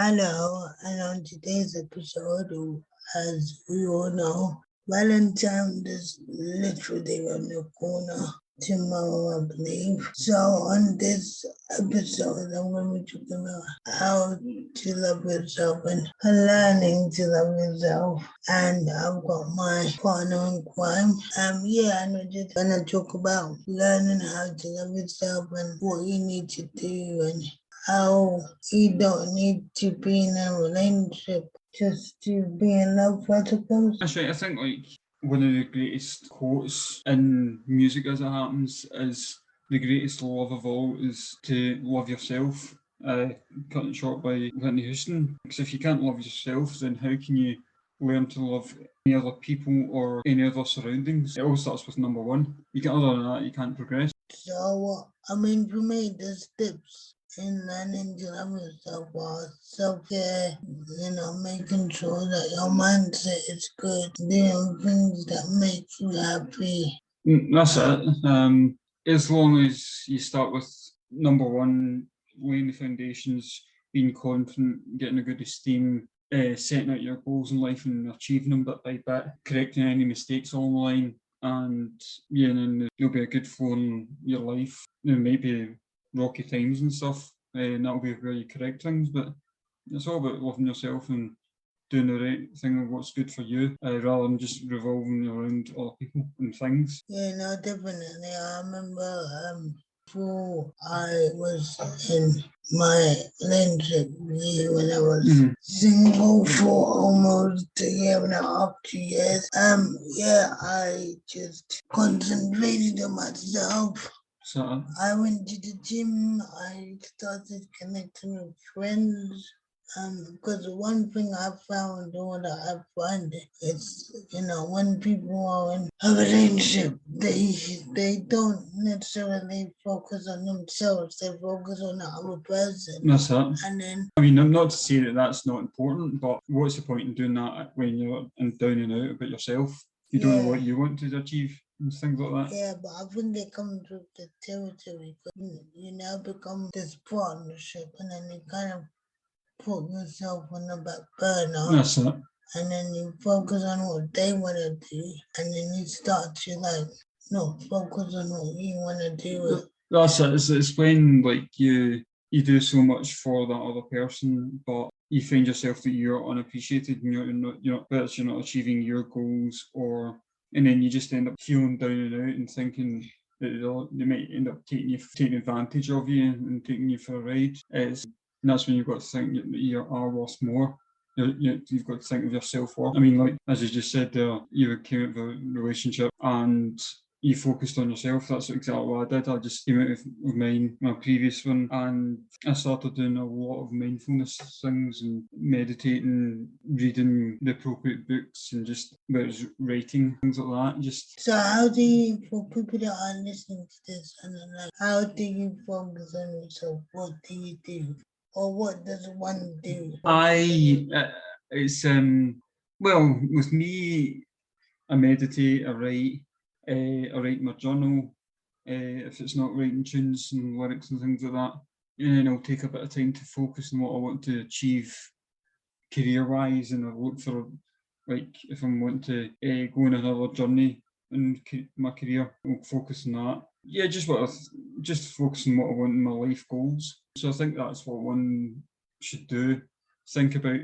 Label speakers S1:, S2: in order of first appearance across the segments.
S1: Hello, and on today's episode, as we all know, Valentine is literally around the corner tomorrow, I believe. So, on this episode, I'm going to be talking about how to love yourself and learning to love yourself. And I've got my partner in crime. And we're just going to talk about learning how to love yourself and what you need to do and how you don't need to be in a relationship just to be in love, I suppose.
S2: That's right. I think one of the greatest quotes in music as it happens is the greatest love of all is to love yourself. Cut it short by Whitney Houston. Because if you can't love yourself, then how can you learn to love any other people or any other surroundings? It all starts with number one. You get other than that, you can't progress.
S1: So, for me, there's tips in learning to love yourself or self-care, making sure that your mindset is good, doing things that make you happy.
S2: That's it. As long as you start with number one, laying the foundations, being confident, getting a good esteem, setting out your goals in life and achieving them bit by bit, correcting any mistakes along the line, and then there'll be a good flow in your life. There might be rocky times and stuff, and that'll be where you correct things, but it's all about loving yourself and doing the right thing of what's good for you, rather than just revolving around other people and things.
S1: Yeah, no, definitely. I remember before I was in my relationship with you when I was single for almost a year and a half, 2 years. I just concentrated on myself.
S2: So
S1: I went to the gym. I started connecting with friends. Because one thing I found, or that I find, is when people are in a relationship, they don't necessarily focus on themselves. They focus on the other person.
S2: that's it.
S1: And then,
S2: I mean, I'm not to say that that's not important, but what's the point in doing that when you're down and out about yourself? You don't know what you want to achieve and things like that.
S1: Yeah, but I think it comes with the territory. You now become this partnership, and then you kind of put yourself on the back burner.
S2: That's it.
S1: And then you focus on what they want to do, and then you start to not focus on what you want to do.
S2: That's it. It's when you do so much for that other person, but you find yourself that you're unappreciated and you're not achieving your goals, and then you just end up feeling down and out and thinking that they might end up taking advantage of you and taking you for a ride. And that's when you've got to think that you are worth more. You've got to think of your self-worth. I mean, as you just said there, you came out of a relationship and you focused on yourself. That's exactly what I did. I just came out of my previous one, and I started doing a lot of mindfulness things and meditating, reading the appropriate books, and just writing, things like that.
S1: So how do you, for people that are listening to this, and how do you focus on yourself? What do you do? Or what does one do?
S2: With me, I meditate, I write my journal. If it's not writing tunes and lyrics and things like that, and then I'll take a bit of time to focus on what I want to achieve career-wise, and I'll look for, if I'm wanting to go on another journey in my career, I'll focus on that. Yeah, just focus on what I want in my life goals. So I think that's what one should do. Think about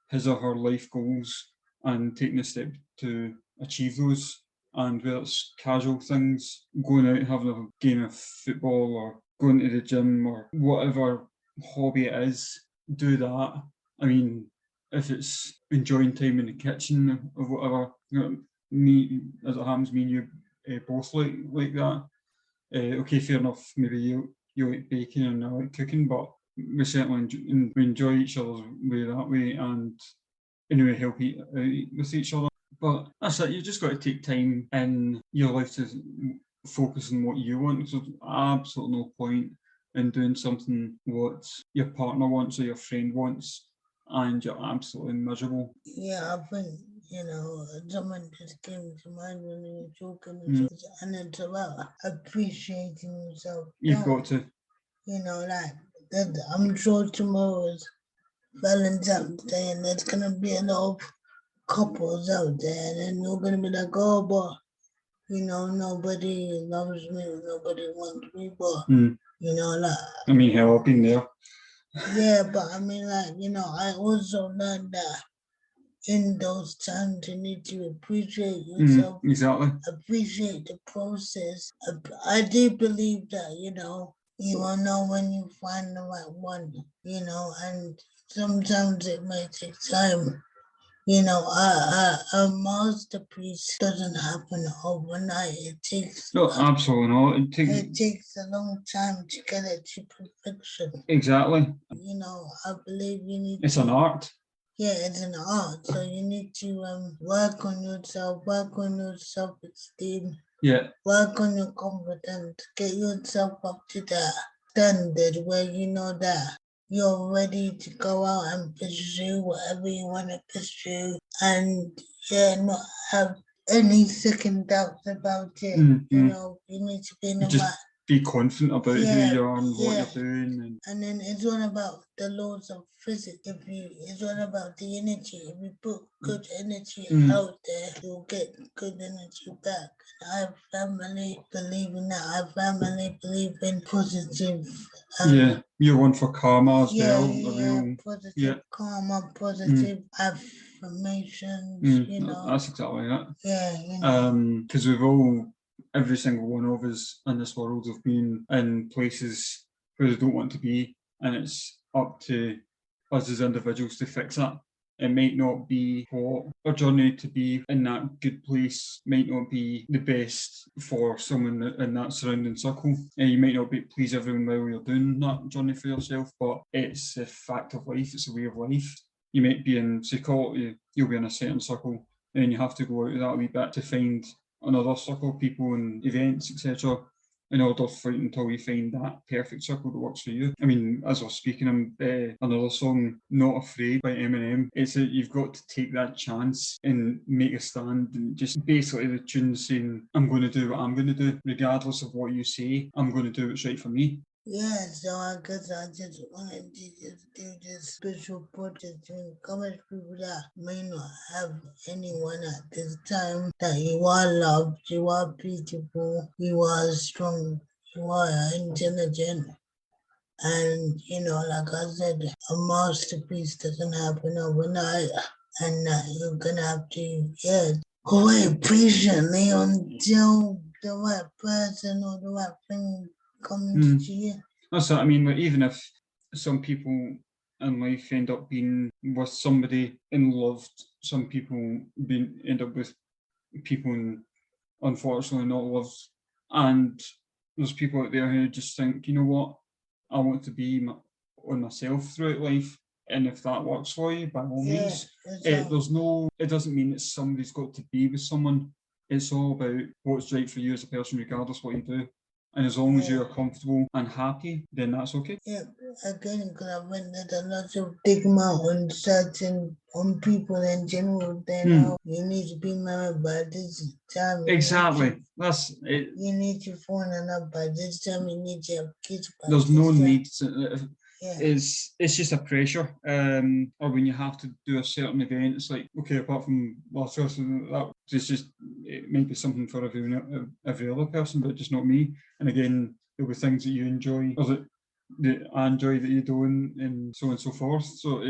S2: his or her life goals and taking a step to achieve those. And whether it's casual things, going out, having a game of football, or going to the gym, or whatever hobby it is, do that. I mean, if it's enjoying time in the kitchen or whatever, me, as it happens, me and you both like that. Okay, fair enough. Maybe you like baking and I like cooking, but we certainly enjoy each other's way that way, and anyway, help eat out with each other. But that's it. You just got to take time in your life to focus on what you want. So there's absolutely no point in doing something what your partner wants or your friend wants, and you're absolutely miserable. Yeah,
S1: I think someone just came to mind when you were talking, and it's about appreciating yourself.
S2: You've got to.
S1: I'm sure tomorrow is Valentine's Day, and there's gonna be a lot of couples out there, and you're gonna be like, oh, but nobody loves me, nobody wants me, but like.
S2: I mean, hell, I've been there.
S1: Yeah, but I mean, like, I also learned that in those times you need to appreciate yourself,
S2: exactly.
S1: appreciate the process. I do believe that, you will know when you find the right one, and sometimes it may take time. A masterpiece doesn't happen overnight. It takes
S2: No, absolutely not.
S1: it takes a long time to get it to perfection.
S2: Exactly.
S1: I believe you need
S2: It's an art.
S1: Yeah, it's an art. So you need to work on yourself, work on your self-esteem, work on your confidence, get yourself up to that standard where you know that you're ready to go out and pursue whatever you want to pursue, and not have any second doubts about it. You need to be in the right.
S2: Be confident about who you are and what you're doing.
S1: And then it's all about the laws of physics. It's all about the energy. If you put good energy out there, you'll get good energy back. And I firmly believe in that. I firmly believe in positive.
S2: You're one for karma as well.
S1: Positive karma, positive affirmations.
S2: That's exactly it.
S1: Yeah,
S2: because every single one of us in this world have been in places where they don't want to be, and it's up to us as individuals to fix that. It might not be what our journey to be in that good place might not be the best for someone in that surrounding circle. You might not please everyone while you're doing that journey for yourself, but it's a fact of life. It's a way of life. You might be in, say, you'll be in a certain circle, and you have to go out of that a wee bit to find another circle of people and events, etc., in order for until you find that perfect circle that works for you. I mean, as I was speaking, another song, "Not Afraid" by Eminem. It's you've got to take that chance and make a stand, and just basically the tune saying, "I'm going to do what I'm going to do, regardless of what you say. I'm going to do what's right for me."
S1: Yeah, so I guess I just wanted to just do this special project to encourage people that may not have anyone at this time, that you are loved, you are beautiful, you are strong, you are intelligent. And, like I said, a masterpiece doesn't happen overnight. And you're going to have to, wait patiently until the right person or the right thing comes to you.
S2: That's it. I mean, like, even if some people in life end up being with somebody and loved, some people end up with people and unfortunately not loved. And there's people out there who just think, you know what, I want to be on myself throughout life. And if that works for you, by all means. It doesn't mean that somebody's got to be with someone. It's all about what's right for you as a person, regardless what you do. And as long as you're comfortable and happy, then that's okay. Yeah, again, because I went there's a lot of stigma on people in general. Then you need to be married by this time. Exactly. That's it. You need to fall in love by this time. You need to have kids by this time. There's no need to. It's just a pressure. Or when you have to do a certain event, it's like, okay, apart from last person, that it may be something for every other person, but just not me. And again, there'll be things that you enjoy or that I enjoy that you don't, and so on and so forth. So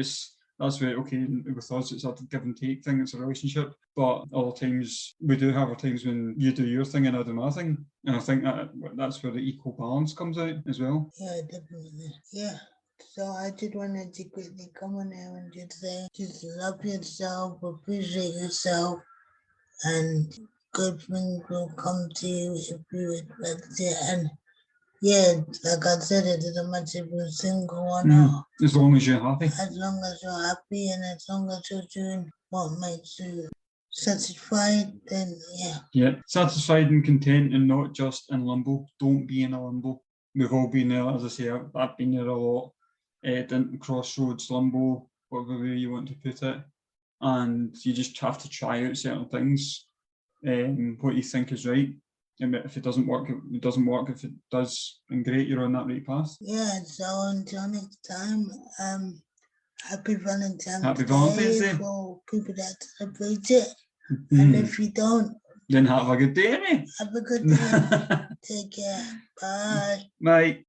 S2: that's where, okay, with us, it's a give and take thing. It's a relationship. But other times, we do have our times when you do your thing and I do my thing. And I think that's where the equal balance comes out as well. Yeah, definitely. Yeah. So I just wanted to quickly come on here and just say, just love yourself, appreciate yourself, and good things will come to you if you respect it. And yeah, like I said, it doesn't matter if you're single or not. As long as you're happy. As long as you're happy and as long as you're doing what makes you satisfied, then yeah. Yeah, satisfied and content and not just in limbo. Don't be in a limbo. We've all been there, as I say, I've been there a lot. Crossroads, limbo, whatever way you want to put it. And you just have to try out certain things, what you think is right. And if it doesn't work, it doesn't work. If it does, then great, you're on that right path. Yeah, so until next time,
S1: Happy Valentine's
S2: Happy Valentine's Day.
S1: for people that celebrate it. And if you don't,
S2: then have a good day, mate.
S1: Have a good day. Take care. Bye.
S2: Bye.